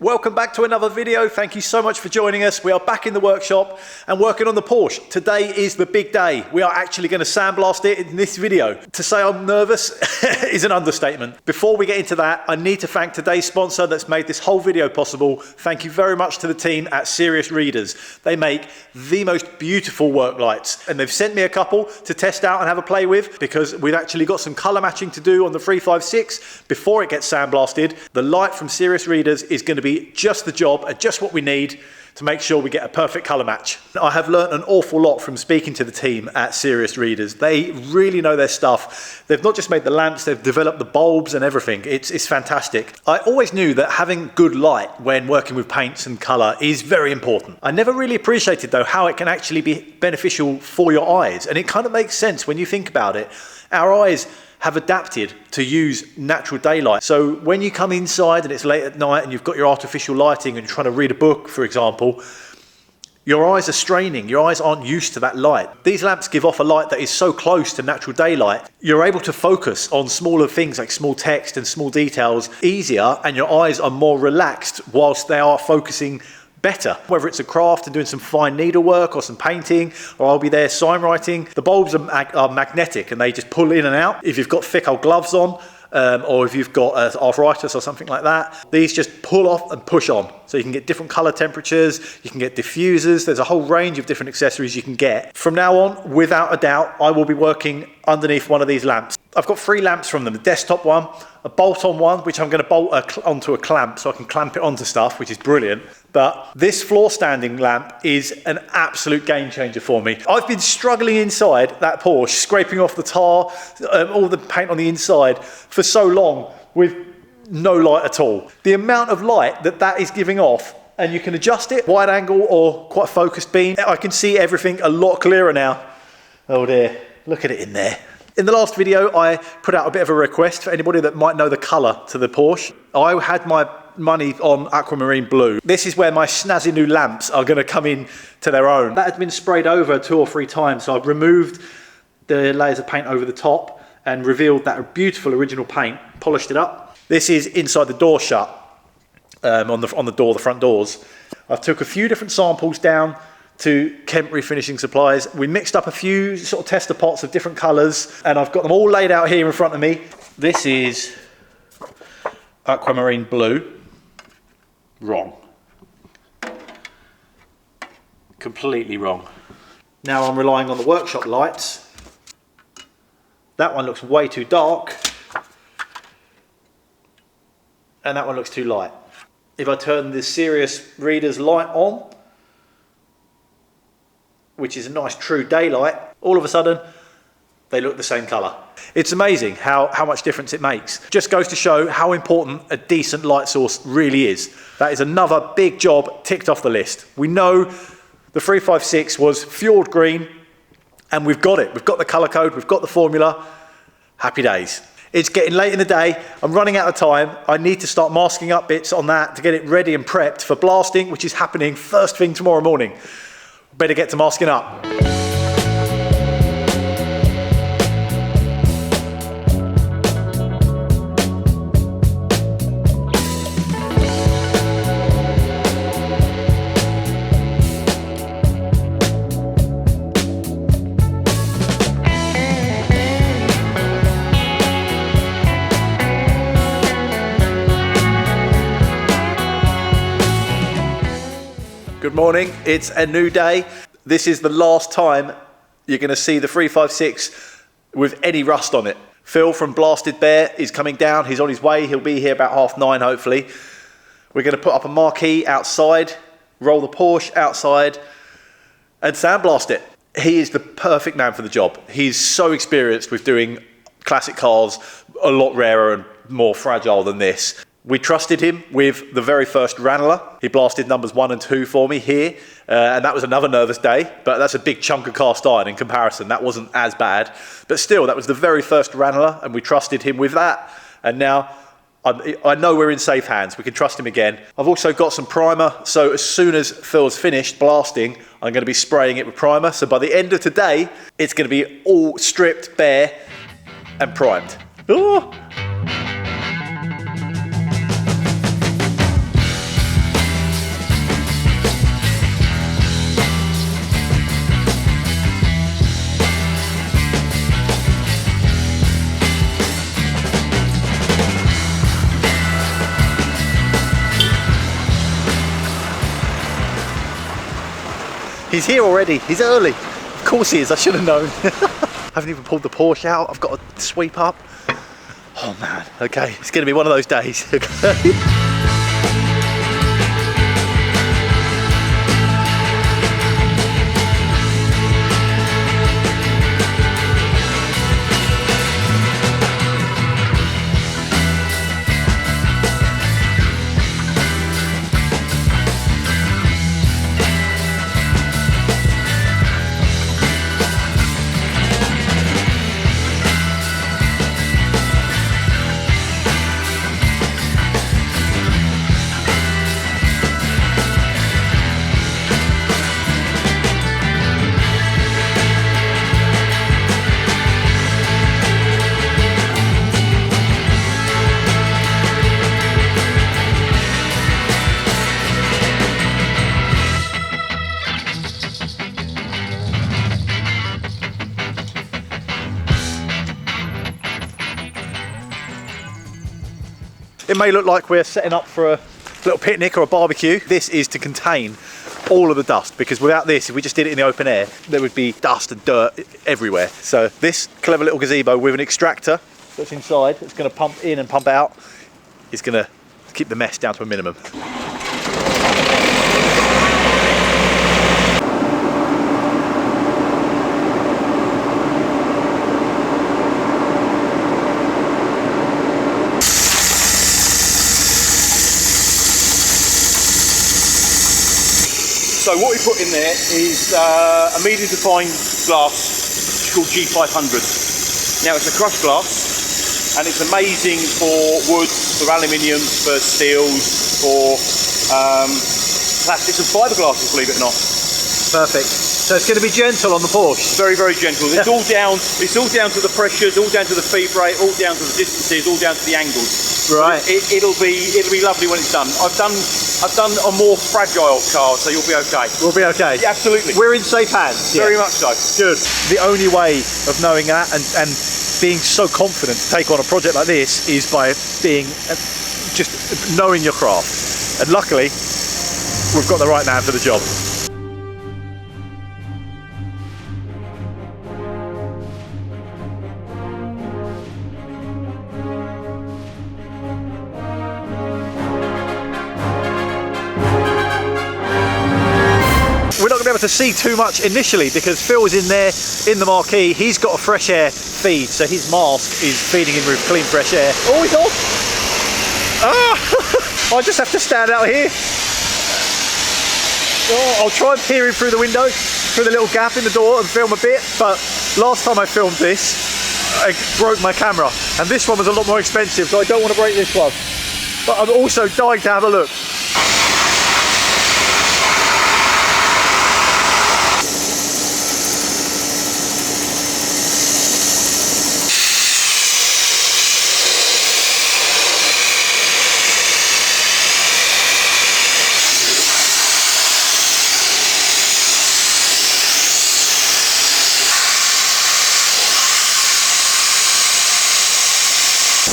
Welcome back to another video. Thank you so much for joining us. We are back in the workshop and working on the Porsche. Today is the big day. We are actually going to sandblast it in this video. To say I'm nervous is an understatement. Before we get into that, I need to thank today's sponsor that's made this whole video possible. Thank you very much to the team at Serious Readers. They make the most beautiful work lights, and they've sent me a couple to test out and have a play with, because we've actually got some color matching to do on the 356 before it gets sandblasted. The light from Serious Readers is going to be just the job and just what we need to make sure we get a perfect colour match. I have learnt an awful lot from speaking to the team at Serious Readers. They really know their stuff. They've not just made the lamps, they've developed the bulbs and everything. It's fantastic. I always knew that having good light when working with paints and colour is very important. I never really appreciated though how it can actually be beneficial for your eyes, and it kind of makes sense when you think about it. Our eyes have adapted to use natural daylight. So when you come inside and it's late at night and you've got your artificial lighting and you're trying to read a book, for example, your eyes are straining, your eyes aren't used to that light. These lamps give off a light that is so close to natural daylight, you're able to focus on smaller things like small text and small details easier, and your eyes are more relaxed whilst they are focusing better. Whether it's a craft and doing some fine needlework or some painting, or I'll be there sign writing, the bulbs are magnetic and they just pull in and out. If you've got thick old gloves on, or if you've got arthritis or something like that, these just pull off and push on. So you can get different color temperatures, you can get diffusers, there's a whole range of different accessories you can get. From now on, without a doubt, I will be working underneath one of these lamps. I've got 3 lamps from them, the desktop one, a bolt-on one, which I'm going to bolt onto a clamp so I can clamp it onto stuff, which is brilliant. But this floor standing lamp is an absolute game changer for me. I've been struggling inside that Porsche, scraping off the tar, all the paint on the inside for so long with no light at all. The amount of light that is giving off, and you can adjust it, wide angle or quite focused beam. I can see everything a lot clearer now. Oh dear, look at it in there. In the last video, I put out a bit of a request for anybody that might know the colour to the Porsche. I had my money on aquamarine blue. This is where my snazzy new lamps are going to come in to their own. That had been sprayed over 2 or 3 times, so I've removed the layers of paint over the top and revealed that beautiful original paint, polished it up. This is inside the door shut, on the door, the front doors. I've took a few different samples down to Kemp Refinishing Supplies. We mixed up a few sort of tester pots of different colours, and I've got them all laid out here in front of me. This is aquamarine blue. Wrong. Completely wrong. Now I'm relying on the workshop lights. That one looks way too dark, and that one looks too light. If I turn the Serious Readers light on, which is a nice true daylight, all of a sudden they look the same colour. It's amazing how much difference it makes. Just goes to show how important a decent light source really is. That is another big job ticked off the list. We know the 356 was fjord green, and we've got it. We've got the colour code, we've got the formula. Happy days. It's getting late in the day, I'm running out of time. I need to start masking up bits on that to get it ready and prepped for blasting, which is happening first thing tomorrow morning. Better get to masking up. Good morning, it's a new day. This is the last time you're going to see the 356 with any rust on it. Phil from Blasted Bear is coming down, he's on his way, he'll be here about 9:30 hopefully. We're going to put up a marquee outside, roll the Porsche outside and sandblast it. He is the perfect man for the job. He's so experienced with doing classic cars, a lot rarer and more fragile than this. We trusted him with the very first Ranelagh. He blasted numbers 1 and 2 for me here, and that was another nervous day, but that's a big chunk of cast iron in comparison. That wasn't as bad, but still, that was the very first Ranelagh, and we trusted him with that, and now I know we're in safe hands. We can trust him again. I've also got some primer, so as soon as Phil's finished blasting, I'm going to be spraying it with primer, so by the end of today, it's going to be all stripped bare and primed. Oh. He's here already. He's early. Of course he is. I should have known. I haven't even pulled the Porsche out. I've got to sweep up. Oh man. Okay, it's going to be one of those days. It may look like we're setting up for a little picnic or a barbecue. This is to contain all of the dust, because without this, if we just did it in the open air, there would be dust and dirt everywhere. So this clever little gazebo with an extractor that's inside, it's going to pump in and pump out, is going to keep the mess down to a minimum. So what we put in there is a medium defined glass called G500. Now it's a crushed glass and it's amazing for wood, for aluminium, for steels, for plastics and fiberglasses, believe it or not. Perfect. So it's going to be gentle on the Porsche. Very, very gentle. It's all down. It's all down to the pressures, all down to the feed rate, all down to the distances, all down to the angles. Right. It'll be lovely when it's done. I've done a more fragile car, so you'll be okay. We'll be okay. Yeah, absolutely. We're in safe hands. Very much so. Good. The only way of knowing that and being so confident to take on a project like this is by being just knowing your craft. And luckily, we've got the right man for the job. We're not going to be able to see too much initially because Phil's in there in the marquee. He's got a fresh air feed, so his mask is feeding in with clean fresh air. Oh, he's off! Ah! I just have to stand out here. Oh, I'll try and peer in through the window, through the little gap in the door and film a bit, but last time I filmed this, I broke my camera, and this one was a lot more expensive, so I don't want to break this one. But I'm also dying to have a look.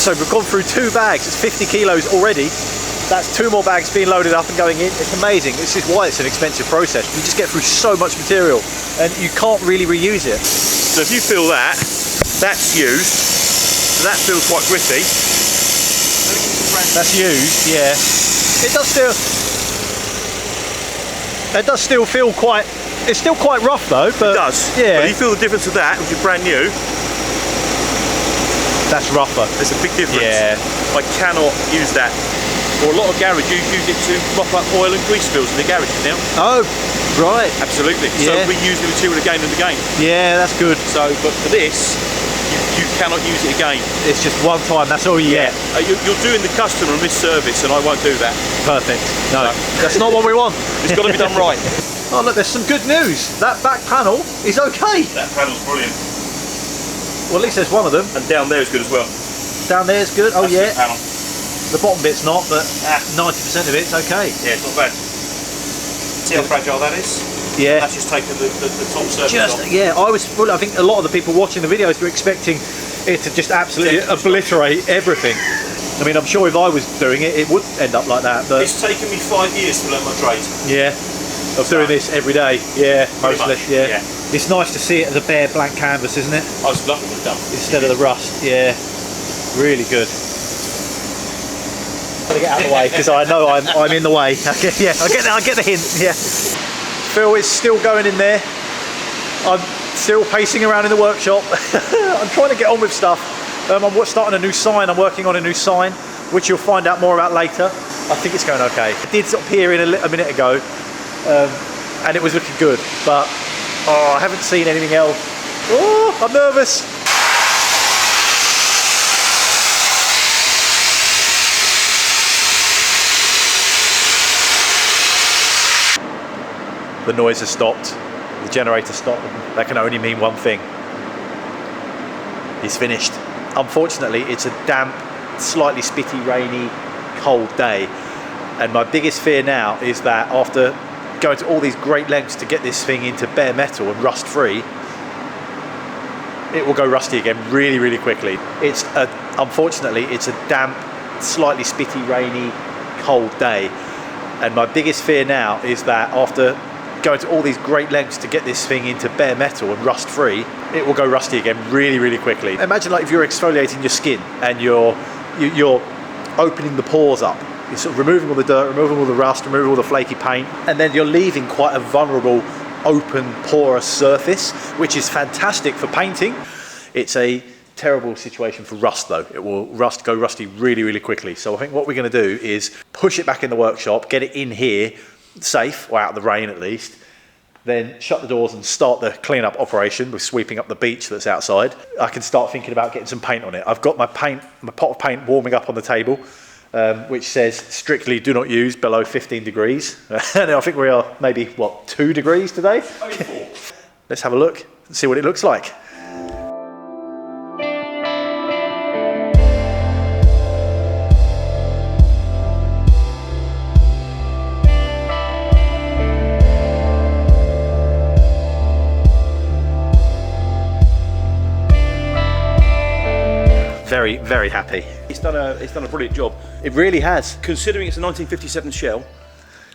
So we've gone through 2 bags, it's 50 kilos already. That's 2 more bags being loaded up and going in. It's amazing. This is why it's an expensive process. You just get through so much material and you can't really reuse it. So if you feel that, that's used. So that feels quite gritty. That's used, yeah. It does still feel quite, it's still quite rough though. But it does. Yeah. But you feel the difference of that, which is brand new. That's rougher. There's a big difference. Yeah. I cannot use that. Or a lot of garages use it to mop up oil and grease spills in the garages now. Oh, right. Absolutely. Yeah. So we use the material again and again. Yeah, that's good. So, but for this, you cannot use it again. It's just one time, that's all you get. You're doing the customer a misservice and I won't do that. Perfect. No, that's not what we want. It's got to be done right. Oh look, there's some good news. That back panel is okay. That panel's brilliant. Well, at least there's one of them. And down there is good as well. Down there's good. Oh, that's yeah. the panel. The bottom bit's not, but 90% of it's okay. Yeah, it's not bad. See how fragile that is? Yeah. That's just taken the top surface off. Yeah, I think a lot of the people watching the videos were expecting it to just absolutely obliterate everything. I mean, I'm sure if I was doing it, it would end up like that. But it's taken me 5 years to learn my trade. Yeah. of doing this every day. Yeah, mostly. much, Yeah. yeah. It's nice to see it as a bare blank canvas, isn't it? I was loving it done. Instead of the rust. Yeah, really good. Gotta get out of the way because I know I'm in the way. Yeah, I get the hint. Yeah. Phil is still going in there. I'm still pacing around in the workshop. I'm trying to get on with stuff. I'm starting a new sign. I'm working on a new sign, which you'll find out more about later. I think it's going okay. I did sort of peer in a minute ago, and it was looking good, but I haven't seen anything else. Oh, I'm nervous. The noise has stopped. The generator stopped. That can only mean one thing. He's finished. Unfortunately, it's a damp, slightly spitty, rainy, cold day. And my biggest fear now is that after going to all these great lengths to get this thing into bare metal and rust free, it will go rusty again really, really quickly. Unfortunately, it's a damp, slightly spitty, rainy, cold day. And my biggest fear now is that after going to all these great lengths to get this thing into bare metal and rust free, it will go rusty again really, really quickly. Imagine like if you're exfoliating your skin and you're opening the pores up. You're sort of removing all the dirt, removing all the rust, removing all the flaky paint, and then you're leaving quite a vulnerable, open, porous surface, which is fantastic for painting. It's a terrible situation for rust though. It will go rusty really, really quickly. So I think what we're going to do is push it back in the workshop, get it in here, safe, or out of the rain at least, then shut the doors and start the clean-up operation with sweeping up the beach that's outside. I can start thinking about getting some paint on it. I've got my pot of paint warming up on the table, which says strictly do not use below 15 degrees. And I think we are maybe, 2 degrees today? Let's have a look and see what it looks like. Very, very happy. It's done a brilliant job. It really has. Considering it's a 1957 shell,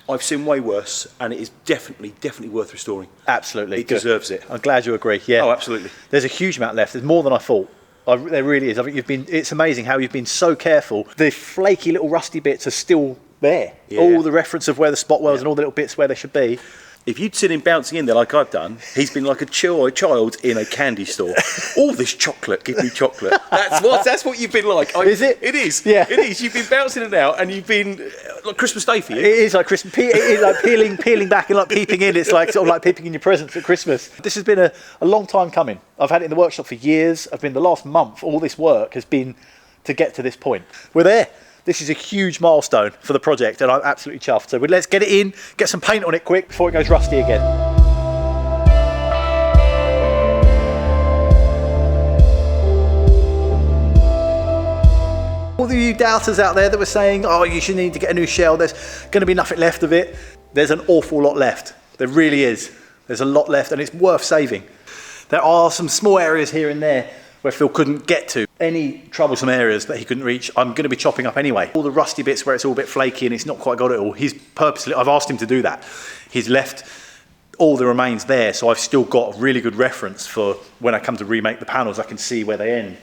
I've seen way worse, and it is definitely worth restoring. Absolutely. It deserves it. I'm glad you agree. Yeah. Oh, absolutely. There's a huge amount left. There's more than I thought. There really is. I think it's amazing how you've been so careful. The flaky little rusty bits are still there. Yeah. All the reference of where the spot wells and all the little bits where they should be. If you'd seen him bouncing in there like I've done, he's been like a child in a candy store. All this chocolate, give me chocolate. That's what you've been like. Is it? It is. Yeah. It is. You've been bouncing in and out, and you've been like Christmas Day for you. It is like Christmas. It is like peeling back and like peeping in. It's like sort of like peeping in your presents at Christmas. This has been a long time coming. I've had it in the workshop for years. The last month, all this work has been to get to this point. We're there. This is a huge milestone for the project, and I'm absolutely chuffed. So let's get it in, get some paint on it quick before it goes rusty again. All of you doubters out there that were saying, oh, you should need to get a new shell, there's going to be nothing left of it. There's an awful lot left. There really is. There's a lot left, and it's worth saving. There are some small areas here and there where Phil couldn't get to. Any troublesome areas that he couldn't reach, I'm going to be chopping up anyway. All the rusty bits where it's all a bit flaky and it's not quite got it all, I've asked him to do that. He's left all the remains there, so I've still got a really good reference for when I come to remake the panels, I can see where they end.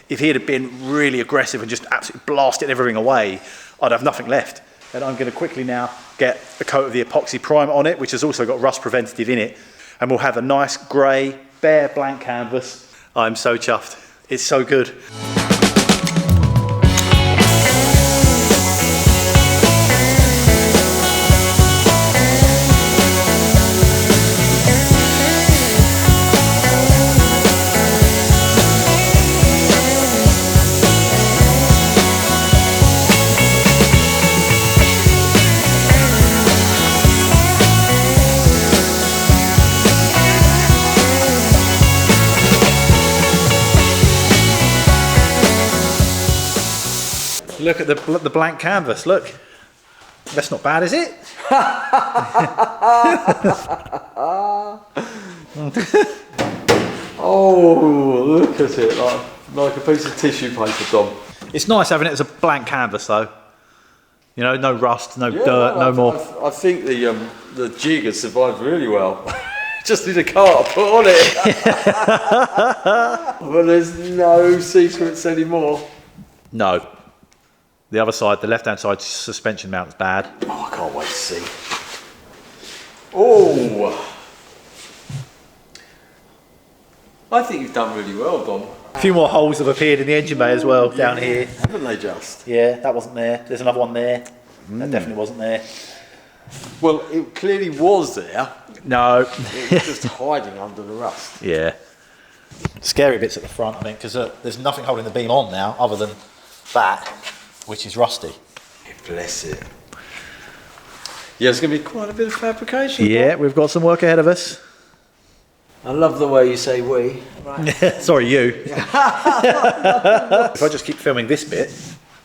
If he had been really aggressive and just absolutely blasted everything away, I'd have nothing left. And I'm going to quickly now get a coat of the epoxy primer on it, which has also got rust preventative in it, and we'll have a nice grey, bare blank canvas. I'm so chuffed. It's so good. Look at the blank canvas, look. That's not bad, is it? Oh, look at it, like a piece of tissue paper, Dom. It's nice having it as a blank canvas though. You know, no rust, no dirt, no more. I think the jig has survived really well. Just need a car to put on it. Well, there's no secrets anymore. No. The other side, the left-hand side suspension mount is bad. Oh, I can't wait to see. Oh, I think you've done really well, Dom. A few more holes have appeared in the engine bay as well, down here. Haven't they just? Yeah, that wasn't there. There's another one there. That definitely wasn't there. Well, it clearly was there. No. It was just hiding under the rust. Yeah. Scary bits at the front, I think, because there's nothing holding the beam on now other than that, which is rusty. Bless it. Yeah, there's going to be quite a bit of fabrication. Yeah, we've got some work ahead of us. I love the way you say we. Right. Sorry, you. If I just keep filming this bit,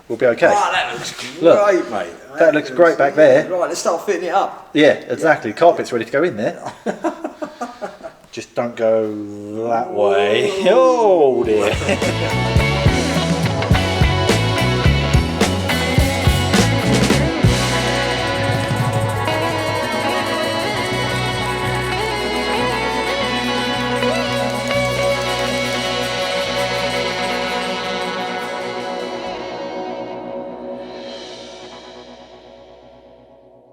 we'll be okay. Oh, that looks great, Look, mate. That looks great back there. Right, let's start fitting it up. Yeah, exactly. Carpet's ready to go in there. Just don't go that way. Oh dear.